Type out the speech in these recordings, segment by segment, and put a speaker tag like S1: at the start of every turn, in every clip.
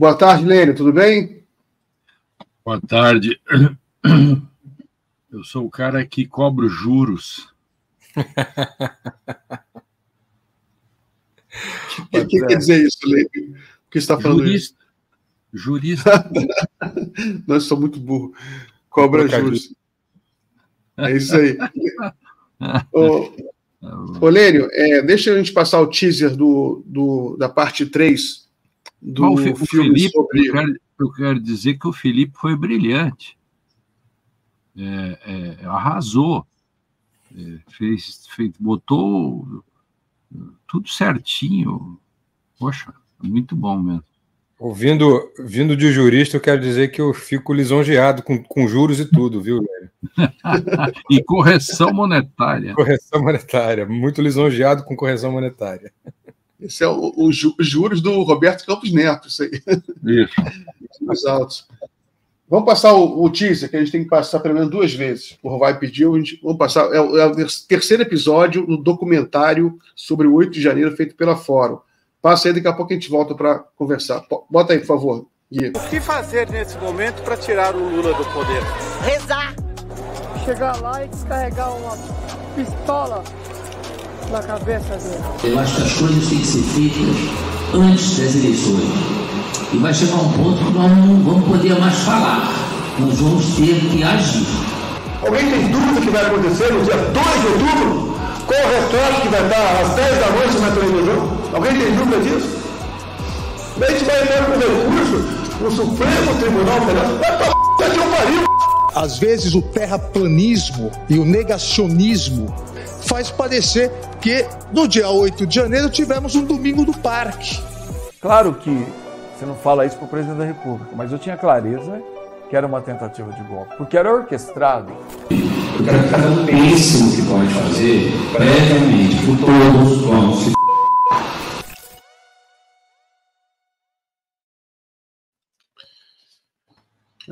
S1: Boa tarde, Lênio, tudo bem?
S2: Boa tarde. Eu sou o cara que cobra os juros.
S1: O que quer dizer isso, Lênio? Por que você está falando isso?
S2: Jurista.
S1: Nós somos muito burros. Cobra juros. É isso aí. Ô Lênio, deixa a gente passar o teaser da parte 3 do filme
S2: Felipe,
S1: sobre...
S2: Eu quero dizer que o Felipe foi brilhante. Arrasou. Botou tudo certinho. Poxa, muito bom mesmo.
S3: Vindo de jurista, eu quero dizer que eu fico lisonjeado com juros e tudo, viu, Lênio?
S2: E correção monetária.
S3: Correção monetária. Muito lisonjeado com correção monetária.
S1: Esse é os juros do Roberto Campos Neto, isso aí.
S2: Isso.
S1: Os altos. Vamos passar o teaser, que a gente tem que passar pelo menos 2 vezes. O Rovai pediu, vamos passar. É o terceiro episódio do documentário sobre o 8 de janeiro, feito pela Fórum. Passa aí, daqui a pouco a gente volta para conversar. Bota aí, por favor, Gui.
S4: O que fazer nesse momento para tirar o Lula do poder?
S5: Rezar!
S6: Chegar lá e descarregar uma pistola na cabeça dele.
S7: Eu acho que as coisas têm que ser feitas antes das eleições. E vai chegar um ponto que nós não vamos poder mais falar. Nós vamos ter que agir.
S8: Alguém tem dúvida que vai acontecer no dia 2 de outubro? Qual o restaurante que vai estar às 10 da noite na televisão? Alguém tem dúvida disso? A gente vai entrar com recurso no Supremo Tribunal Federal. Vai pra p*** que eu pariu!
S9: Às vezes o terraplanismo e o negacionismo faz parecer que no dia 8 de janeiro tivemos um domingo do parque.
S10: Claro que você não fala isso para o presidente da República, mas eu tinha clareza que era uma tentativa de golpe, porque era orquestrado.
S7: Eu quero que cada um pense no que pode fazer previamente, que todos vão se...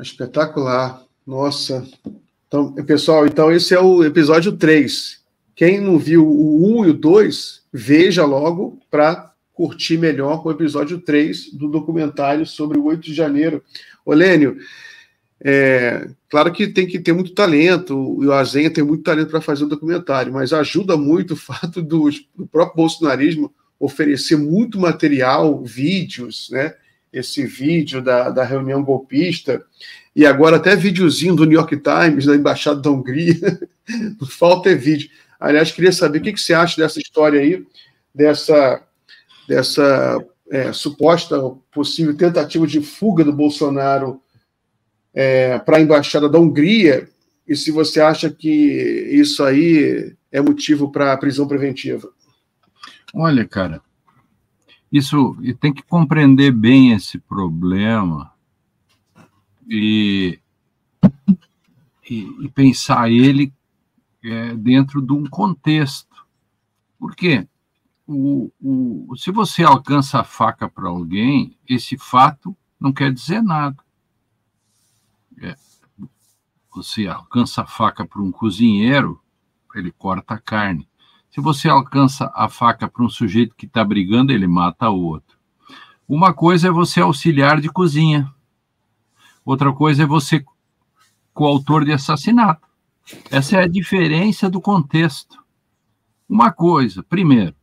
S1: Espetacular. Nossa. Então, pessoal, esse é o episódio 3. Quem não viu o 1 e o 2, veja logo para curtir melhor o episódio 3 do documentário sobre o 8 de janeiro. Ô, Lênio, claro que tem que ter muito talento, o Azenha tem muito talento para fazer o documentário, mas ajuda muito o fato do próprio bolsonarismo oferecer muito material, vídeos, né? Esse vídeo da reunião golpista, e agora até videozinho do New York Times, da Embaixada da Hungria. Não falta vídeo. Aliás, queria saber o que você acha dessa história aí, dessa suposta possível tentativa de fuga do Bolsonaro para a Embaixada da Hungria, e se você acha que isso aí é motivo para prisão preventiva.
S2: Olha, cara, e tem que compreender bem esse problema e pensar ele dentro de um contexto. Por quê? Se você alcança a faca para alguém, esse fato não quer dizer nada. Você alcança a faca para um cozinheiro, ele corta a carne. Se você alcança a faca para um sujeito que está brigando, ele mata o outro. Uma coisa é você auxiliar de cozinha. Outra coisa é você coautor de assassinato. Essa é a diferença do contexto. Uma coisa, primeiro,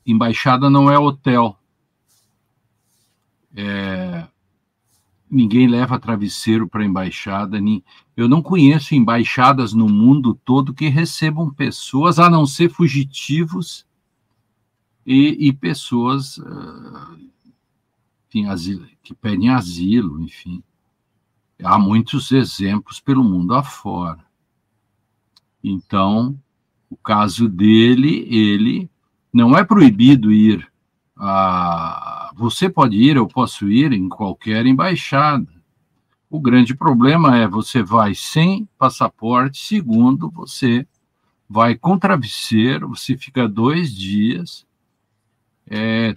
S2: embaixada não é hotel. Ninguém leva travesseiro para a embaixada. Eu não conheço embaixadas no mundo todo que recebam pessoas, a não ser fugitivos e pessoas que pedem asilo, enfim. Há muitos exemplos pelo mundo afora. Então, o caso dele, ele não é proibido ir você pode ir, eu posso ir em qualquer embaixada. O grande problema é você vai sem passaporte, segundo, você vai com travesseiro, você fica 2 dias,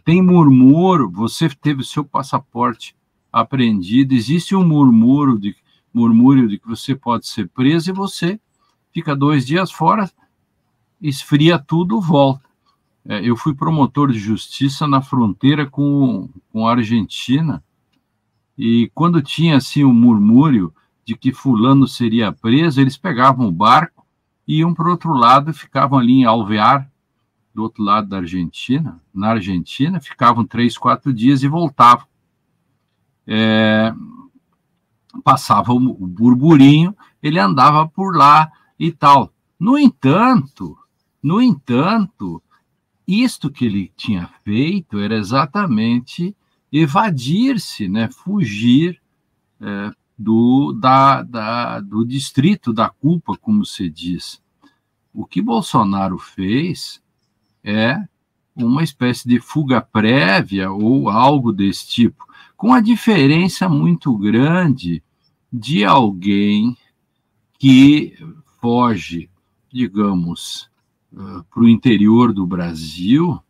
S2: tem murmúrio, você teve seu passaporte apreendido, existe um murmúrio de que você pode ser preso e você fica 2 dias fora, esfria tudo, volta. Eu fui promotor de justiça na fronteira com a Argentina, e quando tinha assim um murmúrio de que fulano seria preso, eles pegavam o barco e iam para o outro lado, ficavam ali em Alvear, do outro lado da Argentina, na Argentina, ficavam 3, 4 dias e voltavam. Passava o burburinho, ele andava por lá e tal. No entanto, isto que ele tinha feito era exatamente evadir-se, né, fugir do distrito da culpa, como se diz. O que Bolsonaro fez é uma espécie de fuga prévia ou algo desse tipo, com a diferença muito grande de alguém que foge, digamos, para o interior do Brasil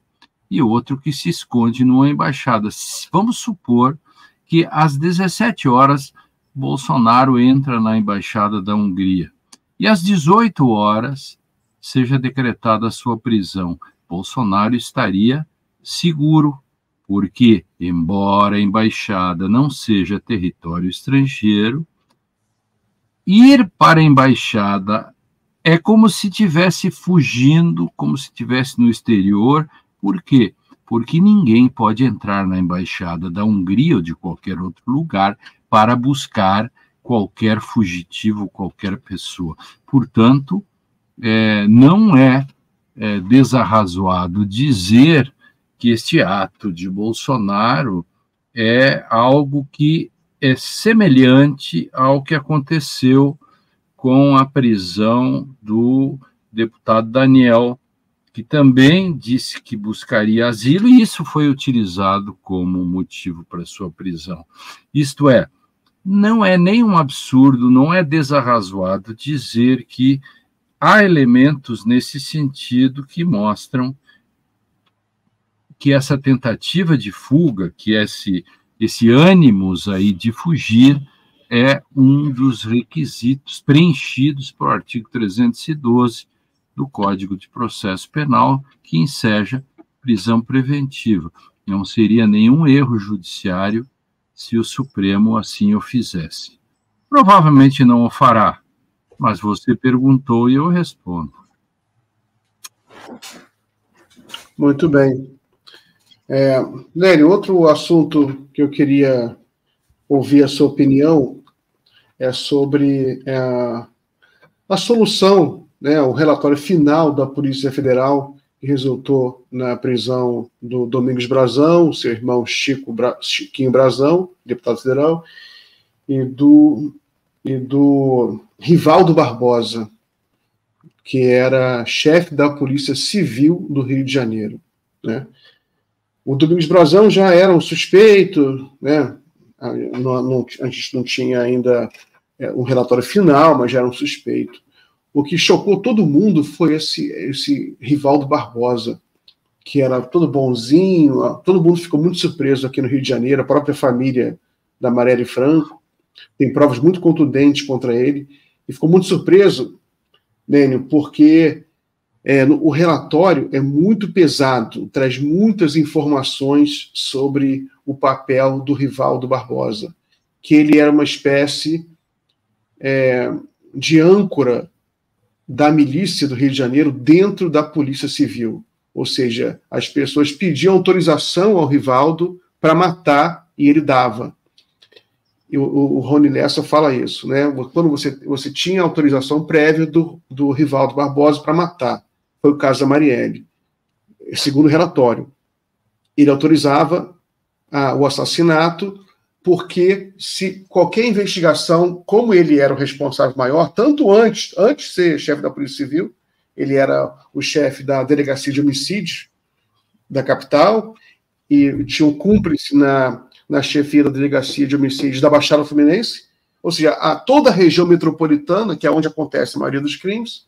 S2: e outro que se esconde numa embaixada. Vamos supor que às 17 horas Bolsonaro entra na embaixada da Hungria e às 18 horas seja decretada a sua prisão. Bolsonaro estaria seguro, porque, embora a embaixada não seja território estrangeiro, ir para a embaixada é como se estivesse fugindo, como se estivesse no exterior. Por quê? Porque ninguém pode entrar na embaixada da Hungria ou de qualquer outro lugar para buscar qualquer fugitivo, qualquer pessoa. Portanto, não é desarrazoado dizer que este ato de Bolsonaro é algo que é semelhante ao que aconteceu com a prisão do deputado Daniel, que também disse que buscaria asilo, e isso foi utilizado como motivo para sua prisão. Isto é, não é nenhum absurdo, não é desarrazoado dizer que há elementos nesse sentido que mostram que essa tentativa de fuga, que esse ânimos aí de fugir, é um dos requisitos preenchidos pelo artigo 312 do Código de Processo Penal, que enseja prisão preventiva. Não seria nenhum erro judiciário se o Supremo assim o fizesse. Provavelmente não o fará, mas você perguntou e eu respondo.
S1: Muito bem. Lélio, outro assunto que eu queria ouvir a sua opinião é sobre a solução, né, o relatório final da Polícia Federal, que resultou na prisão do Domingos Brazão, seu irmão Chiquinho Brazão, deputado federal, e do Rivaldo Barbosa, que era chefe da Polícia Civil do Rio de Janeiro, né? O Domingos Brazão já era um suspeito, né? A gente não tinha ainda um relatório final, mas já era um suspeito. O que chocou todo mundo foi esse Rivaldo Barbosa, que era todo bonzinho, todo mundo ficou muito surpreso aqui no Rio de Janeiro, a própria família da Marielle Franco tem provas muito contundentes contra ele, e ficou muito surpreso, Lênio, porque o relatório é muito pesado, traz muitas informações sobre o papel do Rivaldo Barbosa, que ele era uma espécie de âncora da milícia do Rio de Janeiro dentro da Polícia Civil. Ou seja, as pessoas pediam autorização ao Rivaldo para matar e ele dava. E o Rony Lessa fala isso, né? Quando você tinha autorização prévia do Rivaldo Barbosa para matar. Foi o caso da Marielle. Segundo o relatório, ele autorizava o assassinato porque se qualquer investigação, como ele era o responsável maior, tanto antes de ser chefe da Polícia Civil, ele era o chefe da Delegacia de Homicídios da capital e tinha um cúmplice na chefia da Delegacia de Homicídios da Baixada Fluminense, ou seja, toda a região metropolitana, que é onde acontece a maioria dos crimes,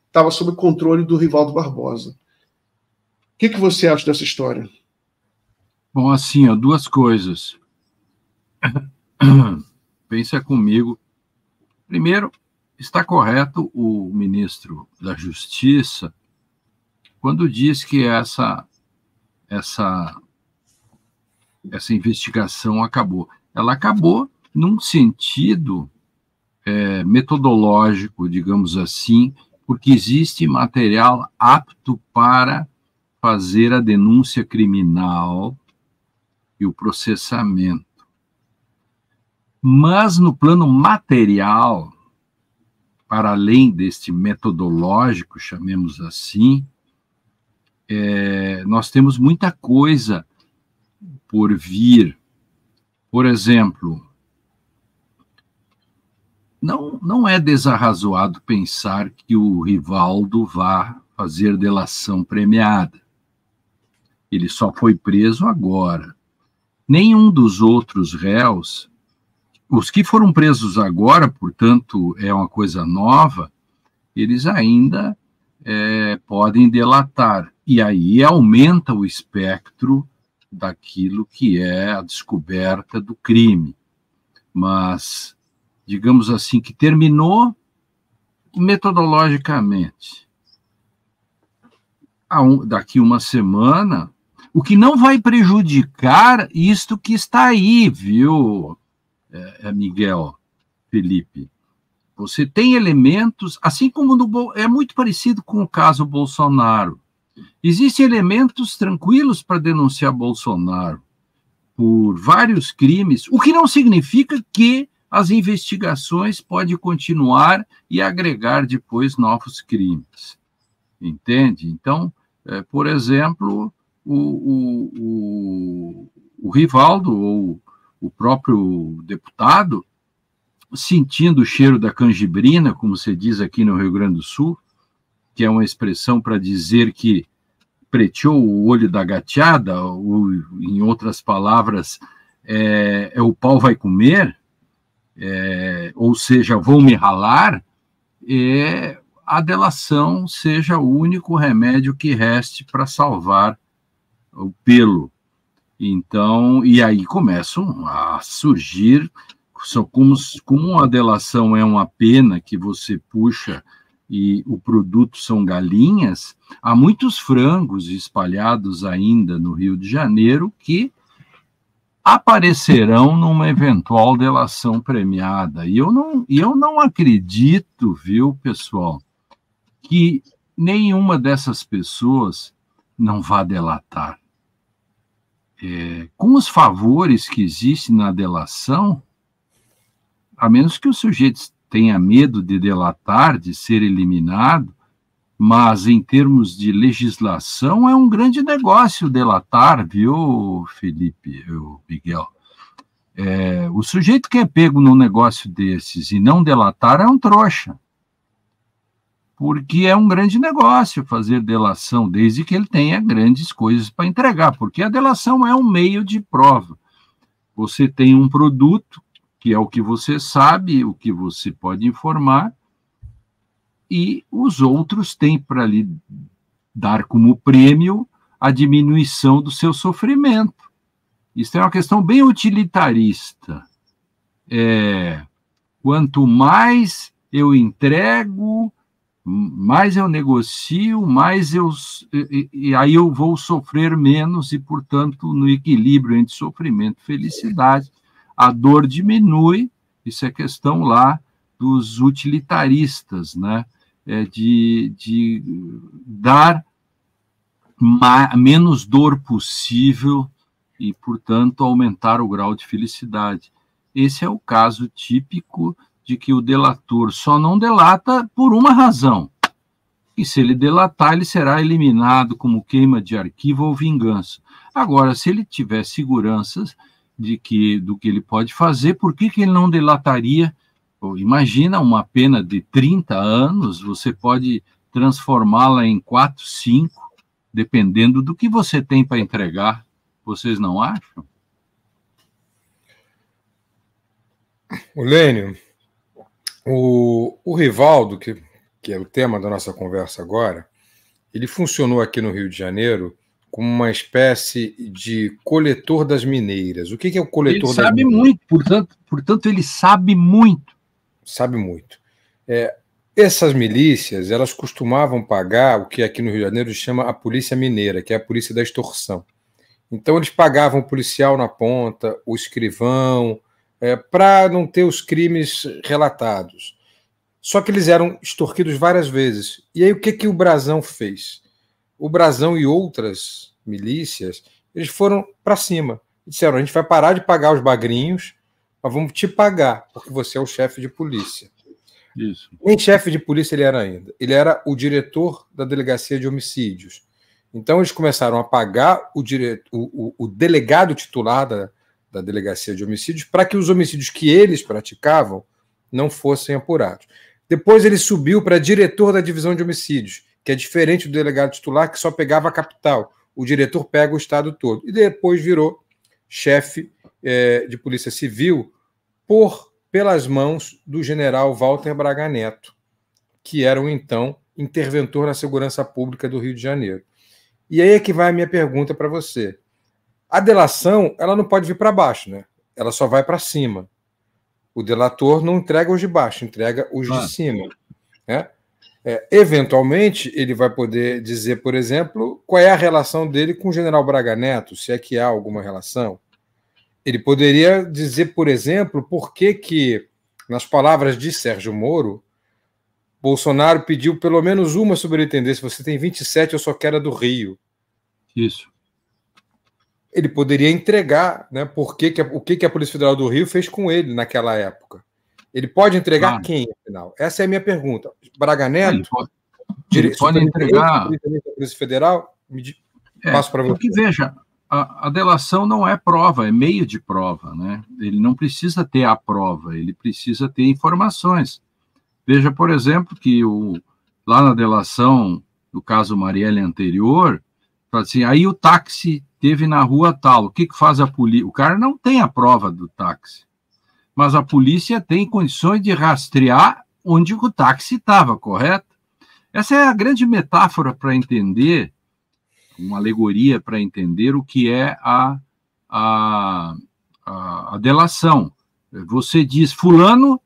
S1: estava sob controle do Rivaldo Barbosa. O que você acha dessa história?
S2: Bom, assim, duas coisas. Pensa comigo. Primeiro, está correto o ministro da Justiça quando diz que essa investigação acabou. Ela acabou num sentido metodológico, digamos assim, porque existe material apto para fazer a denúncia criminal e o processamento. Mas no plano material, para além deste metodológico, chamemos assim, nós temos muita coisa por vir. Por exemplo, não é desarrazoado pensar que o Rivaldo vá fazer delação premiada. Ele só foi preso agora. Nenhum dos outros réus, os que foram presos agora, portanto, é uma coisa nova, eles ainda podem delatar. E aí aumenta o espectro daquilo que é a descoberta do crime. Mas, digamos assim, que terminou metodologicamente. Daqui uma semana, o que não vai prejudicar isto que está aí, viu, Miguel, Felipe? Você tem elementos, assim como é muito parecido com o caso Bolsonaro. Existem elementos tranquilos para denunciar Bolsonaro por vários crimes, o que não significa que as investigações podem continuar e agregar depois novos crimes. Entende? Então, por exemplo, o Rivaldo, ou o próprio deputado, sentindo o cheiro da canjibrina, como se diz aqui no Rio Grande do Sul, que é uma expressão para dizer que preteou o olho da gateada, ou, em outras palavras, o pau vai comer, ou seja, vou me ralar, a delação seja o único remédio que reste para salvar o pelo. Então, e aí começam a surgir, como a delação é uma pena que você puxa e o produto são galinhas, há muitos frangos espalhados ainda no Rio de Janeiro que aparecerão numa eventual delação premiada. E eu não acredito, viu, pessoal, que nenhuma dessas pessoas não vá delatar. Com os favores que existem na delação, a menos que o sujeito tenha medo de delatar, de ser eliminado, mas em termos de legislação é um grande negócio delatar, viu, Felipe, Miguel? O sujeito que é pego num negócio desses e não delatar é um trouxa, porque é um grande negócio fazer delação, desde que ele tenha grandes coisas para entregar, porque a delação é um meio de prova. Você tem um produto, que é o que você sabe, o que você pode informar, e os outros têm para lhe dar como prêmio a diminuição do seu sofrimento. Isso é uma questão bem utilitarista. Quanto mais eu entrego, mais eu negocio, e aí eu vou sofrer menos, e, portanto, no equilíbrio entre sofrimento e felicidade, a dor diminui. Isso é questão lá dos utilitaristas, né? De dar menos dor possível e, portanto, aumentar o grau de felicidade. Esse é o caso típico de que o delator só não delata por uma razão. E se ele delatar, ele será eliminado como queima de arquivo ou vingança. Agora, se ele tiver seguranças do que ele pode fazer, por que ele não delataria? Imagina uma pena de 30 anos, você pode transformá-la em 4, 5, dependendo do que você tem para entregar. Vocês não acham?
S3: Lênio, o Rivaldo, que é o tema da nossa conversa agora, ele funcionou aqui no Rio de Janeiro como uma espécie de coletor das mineiras. O que é o coletor das mineiras?
S2: Ele sabe muito, portanto, ele sabe muito.
S3: Sabe muito. Essas milícias, elas costumavam pagar o que aqui no Rio de Janeiro chama a polícia mineira, que é a polícia da extorsão. Então, eles pagavam o policial na ponta, o escrivão, para não ter os crimes relatados. Só que eles eram extorquidos várias vezes. E aí, o que o Brasão fez? O Brasão e outras milícias, eles foram para cima. Disseram, a gente vai parar de pagar os bagrinhos, mas vamos te pagar, porque você é o chefe de polícia.
S2: Isso.
S3: Nem chefe de polícia ele era ainda. Ele era o diretor da delegacia de homicídios. Então, eles começaram a pagar o delegado titular da delegacia de homicídios para que os homicídios que eles praticavam não fossem apurados. Depois, ele subiu para diretor da divisão de homicídios, que é diferente do delegado titular, que só pegava a capital. O diretor pega o estado todo. E depois virou chefe de polícia civil pelas mãos do general Walter Braga Neto, que era o então interventor na segurança pública do Rio de Janeiro. E aí é que vai a minha pergunta para você. A delação, ela não pode vir para baixo, né? Ela só vai para cima. O delator não entrega os de baixo, entrega os de cima, né? Eventualmente, ele vai poder dizer, por exemplo, qual é a relação dele com o general Braga Neto, se é que há alguma relação. Ele poderia dizer, por exemplo, por que, nas palavras de Sérgio Moro, Bolsonaro pediu pelo menos uma superintendência. Você tem 27, eu só quero a do Rio.
S2: Isso.
S3: Ele poderia entregar, né, o que a Polícia Federal do Rio fez com ele naquela época. Ele pode entregar quem, afinal? Essa é a minha pergunta. Braga Neto?
S2: Ele pode entregar...
S3: Da Polícia Federal? Passo para você.
S2: Porque, veja, a delação não é prova, é meio de prova, né? Ele não precisa ter a prova, ele precisa ter informações. Veja, por exemplo, que lá na delação do caso Marielle anterior, fala assim, aí o táxi teve na rua tal, o que faz a polícia? O cara não tem a prova do táxi, mas a polícia tem condições de rastrear onde o táxi estava, correto? Essa é a grande metáfora para entender, uma alegoria para entender o que é a delação. Você diz, fulano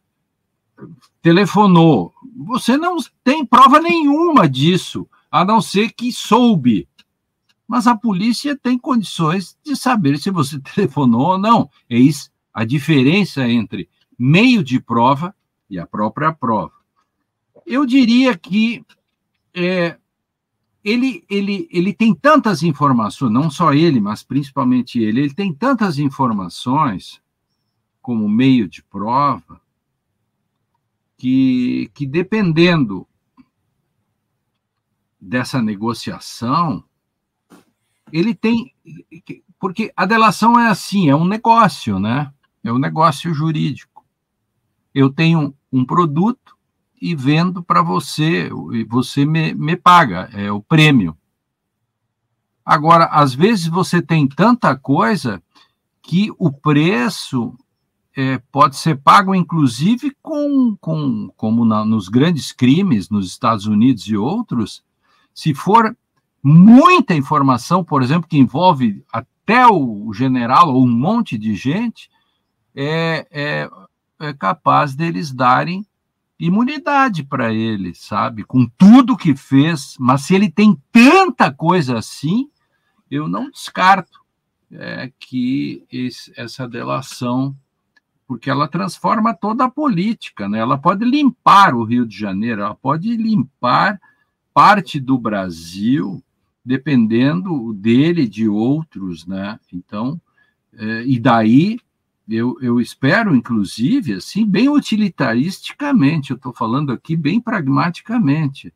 S2: telefonou. Você não tem prova nenhuma disso, a não ser que soube. Mas a polícia tem condições de saber se você telefonou ou não. Eis a diferença entre meio de prova e a própria prova. Eu diria que ele tem tantas informações, não só ele, mas principalmente ele tem tantas informações como meio de prova, que dependendo dessa negociação, ele tem... Porque a delação é assim, é um negócio, né? É um negócio jurídico. Eu tenho um produto e vendo para você, e você me paga, é o prêmio. Agora, às vezes você tem tanta coisa que o preço pode ser pago, inclusive, como nos grandes crimes, nos Estados Unidos e outros, se for muita informação, por exemplo, que envolve até o general ou um monte de gente, é capaz deles darem imunidade para ele, sabe? Com tudo que fez, mas se ele tem tanta coisa assim, eu não descarto que essa delação, porque ela transforma toda a política, né? Ela pode limpar o Rio de Janeiro, ela pode limpar parte do Brasil, dependendo dele e de outros, né? Então, e daí eu espero, inclusive, assim, bem utilitaristicamente, eu estou falando aqui bem pragmaticamente,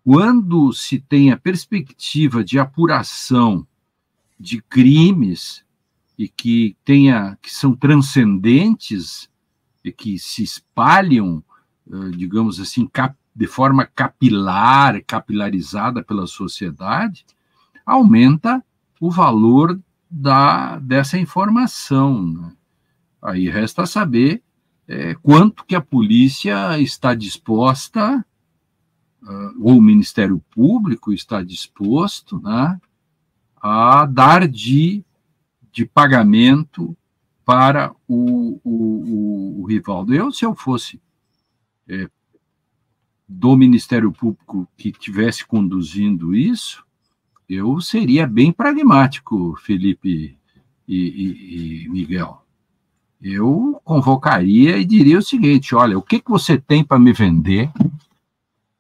S2: quando se tem a perspectiva de apuração de crimes e que são transcendentes e que se espalham, digamos assim, de forma capilarizada pela sociedade, aumenta o valor dessa informação, né? Aí resta saber quanto que a polícia está disposta, ou o Ministério Público está disposto, né, a dar de pagamento para o Rivaldo. Se eu fosse do Ministério Público que estivesse conduzindo isso, eu seria bem pragmático, Felipe e Miguel. Eu convocaria e diria o seguinte: olha, o que você tem para me vender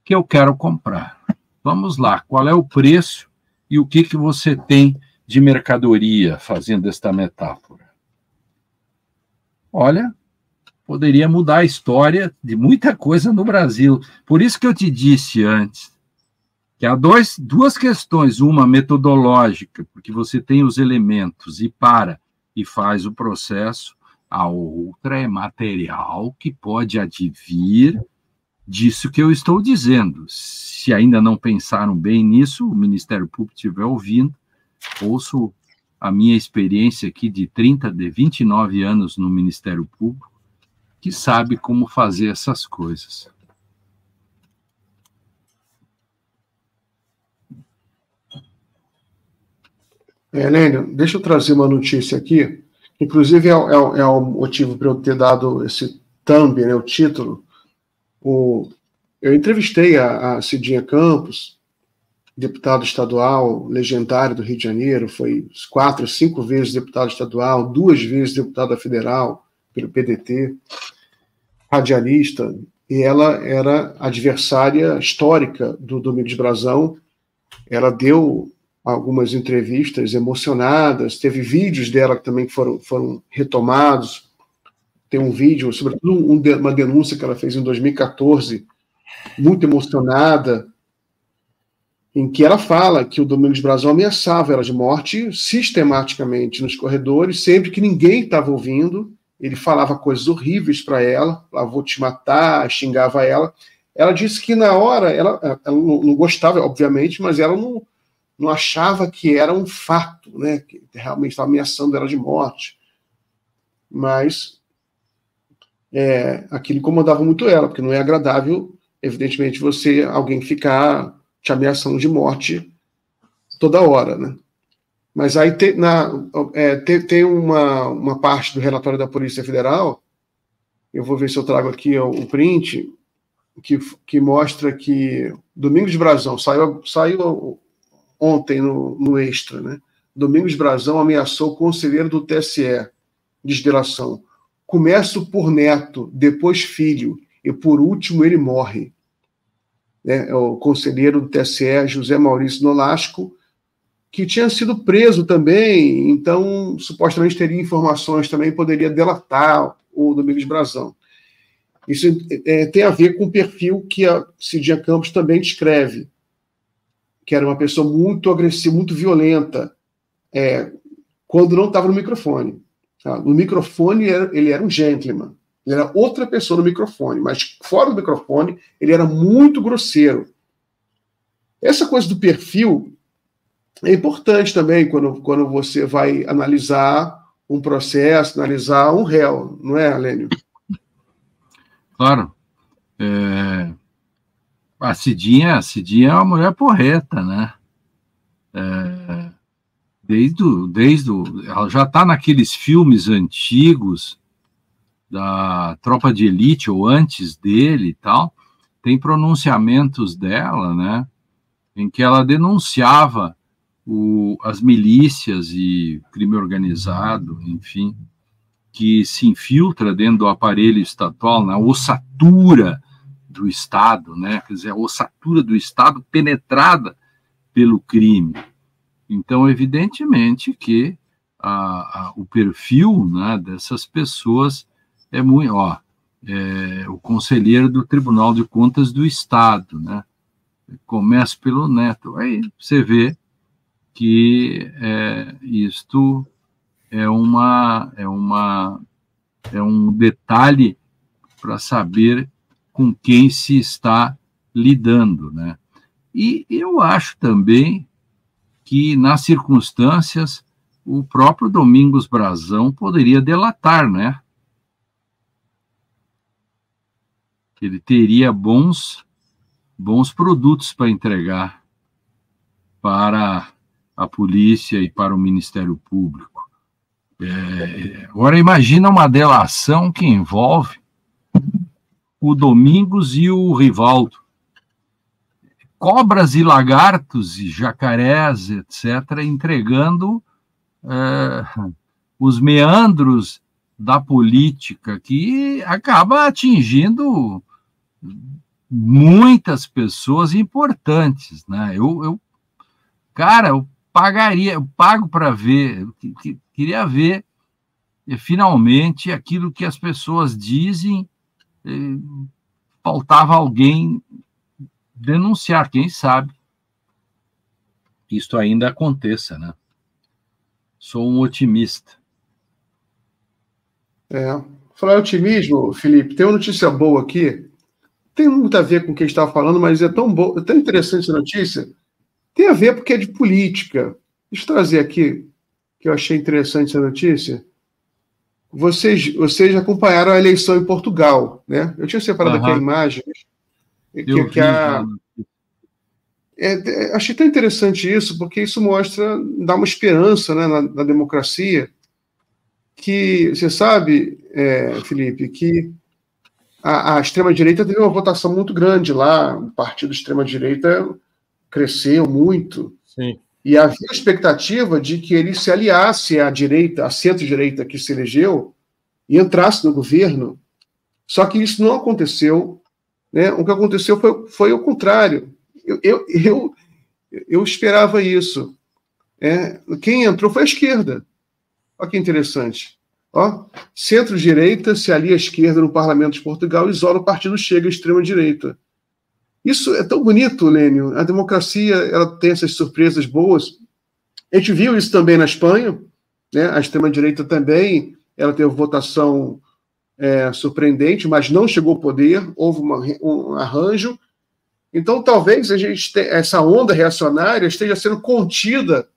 S2: que eu quero comprar? Vamos lá, qual é o preço e o que você tem de mercadoria, fazendo esta metáfora? Olha, poderia mudar a história de muita coisa no Brasil. Por isso que eu te disse antes que há duas questões, uma metodológica, porque você tem os elementos e faz o processo, a outra é material, que pode advir disso que eu estou dizendo. Se ainda não pensaram bem nisso, o Ministério Público estiver ouvindo, ouço a minha experiência aqui de 29 anos no Ministério Público, que sabe como fazer essas coisas.
S1: Lênio, deixa eu trazer uma notícia aqui, inclusive é o motivo para eu ter dado esse thumb, né, o título. Eu entrevistei a Cidinha Campos, deputado estadual, legendário do Rio de Janeiro, foi 4, 5 vezes deputado estadual, 2 vezes deputada federal pelo PDT, radialista, e ela era adversária histórica do Domingos Brazão. Ela deu algumas entrevistas emocionadas, teve vídeos dela que também foram retomados. Tem um vídeo, sobretudo uma denúncia que ela fez em 2014, muito emocionada, em que ela fala que o Domingos Brazão ameaçava ela de morte sistematicamente nos corredores, sempre que ninguém estava ouvindo. Ele falava coisas horríveis para ela, vou te matar, xingava ela. Ela disse que na hora, ela não gostava, obviamente, mas ela não achava que era um fato, né, que realmente estava ameaçando ela de morte. Mas aquilo incomodava muito ela, porque não é agradável, evidentemente, alguém ficar te ameaçando de morte toda hora, né? Mas aí tem uma parte do relatório da Polícia Federal, eu vou ver se eu trago aqui o print, que mostra que Domingos Brazão, saiu ontem no Extra, né? Domingos Brazão ameaçou o conselheiro do TSE, diz delação. Começo por neto, depois filho, e por último ele morre. O conselheiro do TSE, José Maurício Nolasco, que tinha sido preso também, então supostamente teria informações também, poderia delatar o Domingos Brazão. Isso tem a ver com o perfil que a Cidinha Campos também descreve, que era uma pessoa muito agressiva, muito violenta, quando não estava no microfone. Tá? No microfone ele era um gentleman, ele era outra pessoa no microfone, mas fora do microfone ele era muito grosseiro. Essa coisa do perfil é importante também quando você vai analisar um processo, analisar um réu, não é, Lênio?
S2: Claro. A Cidinha é uma mulher porreta, né? Ela já está naqueles filmes antigos da Tropa de Elite, ou antes dele e tal, tem pronunciamentos dela, né? Em que ela denunciava as milícias e crime organizado, enfim, que se infiltra dentro do aparelho estatal, na ossatura do Estado, né? Quer dizer, a ossatura do Estado penetrada pelo crime. Então, evidentemente que o perfil, né, dessas pessoas é muito... o conselheiro do Tribunal de Contas do Estado, né? Começa pelo neto. Aí você vê que isto é um detalhe para saber com quem se está lidando, né? E eu acho também que, nas circunstâncias, o próprio Domingos Brazão poderia delatar, né? Ele teria bons produtos para entregar para a polícia e para o Ministério Público. Agora imagina uma delação que envolve o Domingos e o Rivaldo. Cobras e lagartos e jacarés, etc., entregando os meandros da política, que acaba atingindo muitas pessoas importantes, né? Cara, eu pago para ver, queria ver finalmente aquilo que as pessoas dizem. Faltava alguém denunciar, quem sabe isto ainda aconteça, né? Sou um otimista.
S1: Falar em otimismo, Felipe, tem uma notícia boa aqui. Tem muito a ver com o que a gente estava falando, mas é tão boa, é tão interessante essa notícia. Tem a ver porque é de política. Deixa eu trazer aqui, que eu achei interessante essa notícia. Vocês acompanharam a eleição em Portugal, né? Eu tinha separado aqui a imagem. Achei tão interessante isso, porque isso dá uma esperança, né, na democracia, que você sabe, Felipe, que a extrema-direita teve uma votação muito grande lá, o partido extrema-direita cresceu muito.
S3: Sim.
S1: E havia a expectativa de que ele se aliasse à direita, à centro-direita que se elegeu, e entrasse no governo. Só que isso não aconteceu, né? O que aconteceu foi o contrário. Eu esperava isso. Quem entrou foi a esquerda. Olha que interessante. Centro-direita se alia à esquerda no Parlamento de Portugal e isola o partido Chega à extrema-direita. Isso é tão bonito, Lênio. A democracia ela tem essas surpresas boas. A gente viu isso também na Espanha, né? A extrema-direita também ela teve votação surpreendente, mas não chegou ao poder, houve um arranjo. Então, talvez essa onda reacionária esteja sendo contida,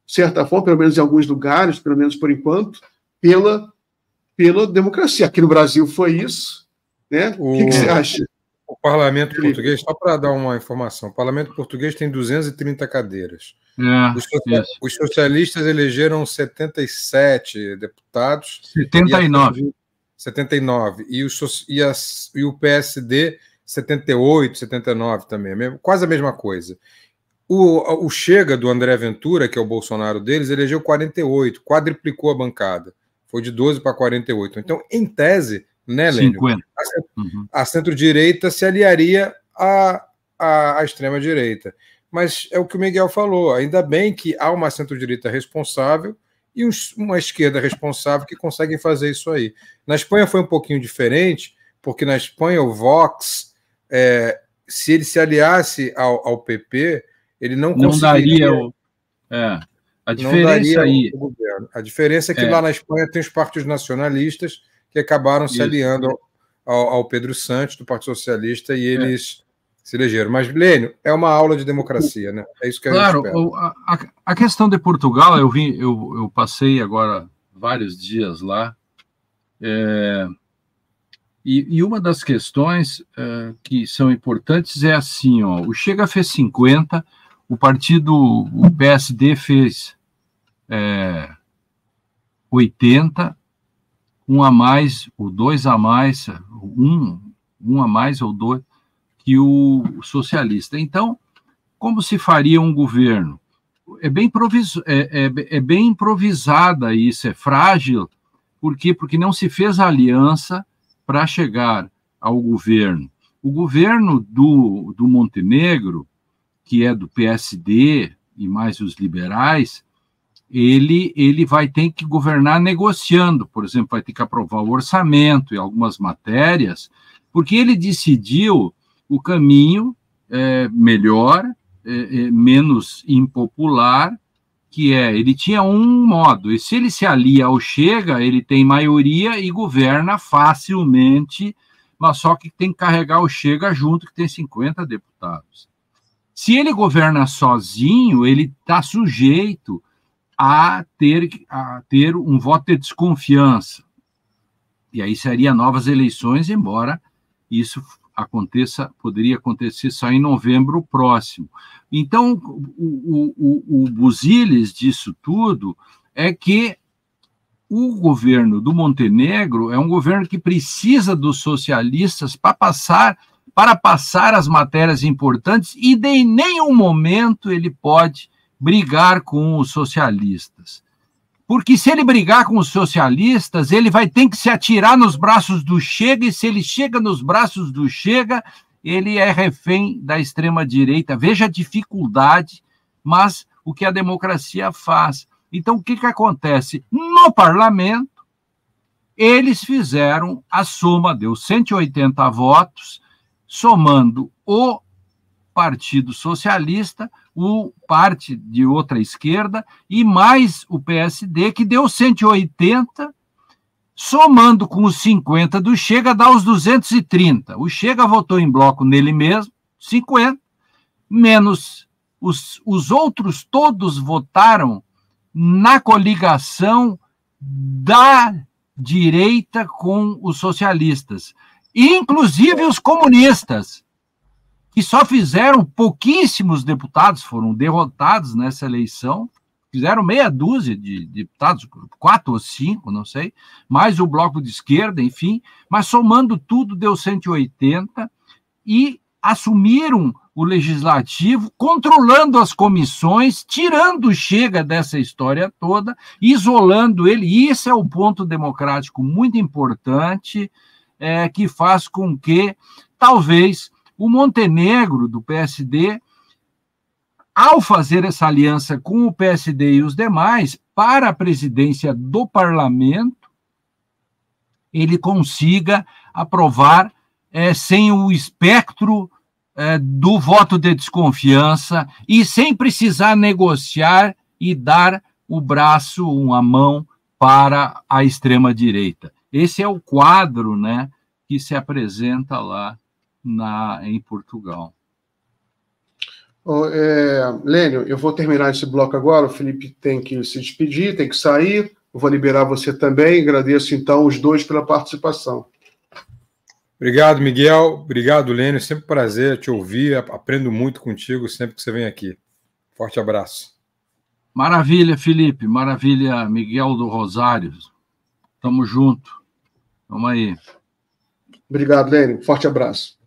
S1: de certa forma, pelo menos em alguns lugares, pelo menos por enquanto, pela democracia. Aqui no Brasil foi isso, né? O que você acha?
S3: O Parlamento Português, só para dar uma informação, o Parlamento Português tem 230 cadeiras. Os socialistas elegeram 77 deputados. 79. E o PSD, 78, 79 também. Quase a mesma coisa. O Chega, do André Ventura, que é o Bolsonaro deles, elegeu 48, quadriplicou a bancada. Foi de 12 para 48. Então, em tese, né, Lênio?
S2: 50.
S3: A centro-direita se aliaria à extrema-direita. Mas é o que o Miguel falou, ainda bem que há uma centro-direita responsável e uma esquerda responsável que conseguem fazer isso aí. Na Espanha foi um pouquinho diferente, porque na Espanha o Vox, se ele se aliasse ao PP, ele não conseguiria...
S2: A diferença aí...
S3: O governo. A diferença é que lá na Espanha tem os partidos nacionalistas que acabaram se aliando ao Pedro Sánchez, do Partido Socialista, e eles se elegeram. Mas, Lênio, é uma aula de democracia, né? É isso que a gente espera.
S2: Claro, a questão de Portugal, eu passei agora vários dias lá, e uma das questões que são importantes é assim, o Chega fez 50, o PSD fez 80, um a mais, ou dois a mais, um a mais ou dois, que o socialista. Então, como se faria um governo? É bem improvisada isso, é frágil. Por quê? Porque não se fez aliança para chegar ao governo. O governo do Montenegro, que é do PSD e mais os liberais, ele vai ter que governar negociando, por exemplo, vai ter que aprovar o orçamento e algumas matérias, porque ele decidiu o caminho melhor, menos impopular, que ele tinha um modo, e se ele se alia ao Chega, ele tem maioria e governa facilmente, mas só que tem que carregar o Chega junto, que tem 50 deputados. Se ele governa sozinho, ele está sujeito a ter um voto de desconfiança. E aí seria novas eleições, embora isso poderia acontecer só em novembro próximo. Então, o busilis disso tudo é que o governo do Montenegro é um governo que precisa dos socialistas para passar as matérias importantes e em nenhum momento ele pode brigar com os socialistas. Porque se ele brigar com os socialistas, ele vai ter que se atirar nos braços do Chega, e se ele chega nos braços do Chega, ele é refém da extrema-direita. Veja a dificuldade, mas o que a democracia faz. Então, o que acontece? No parlamento, eles fizeram a soma, deu 180 votos, somando o Partido Socialista, o parte de outra esquerda, e mais o PSD, que deu 180, somando com os 50 do Chega, dá os 230. O Chega votou em bloco nele mesmo, 50, menos os outros todos votaram na coligação da direita com os socialistas, inclusive os comunistas, que só fizeram pouquíssimos deputados, foram derrotados nessa eleição, fizeram meia dúzia de deputados, 4 ou 5, não sei, mais o bloco de esquerda, enfim, mas somando tudo deu 180 e assumiram o legislativo, controlando as comissões, tirando o Chega dessa história toda, isolando ele. E isso é um ponto democrático muito importante, que faz com que, talvez, o Montenegro, do PSD, ao fazer essa aliança com o PSD e os demais, para a presidência do parlamento, ele consiga aprovar sem o espectro do voto de desconfiança e sem precisar negociar e dar o braço, a mão para a extrema-direita. Esse é o quadro, né, que se apresenta lá em Portugal.
S1: Lênio, eu vou terminar esse bloco agora, o Felipe tem que se despedir, tem que sair, eu vou liberar você também, agradeço então os dois pela participação.
S3: Obrigado, Miguel, obrigado, Lênio, sempre um prazer te ouvir, aprendo muito contigo sempre que você vem aqui. Forte abraço.
S2: Maravilha, Felipe, maravilha, Miguel do Rosário, tamo junto, vamos aí.
S1: Obrigado, Lênio, forte abraço.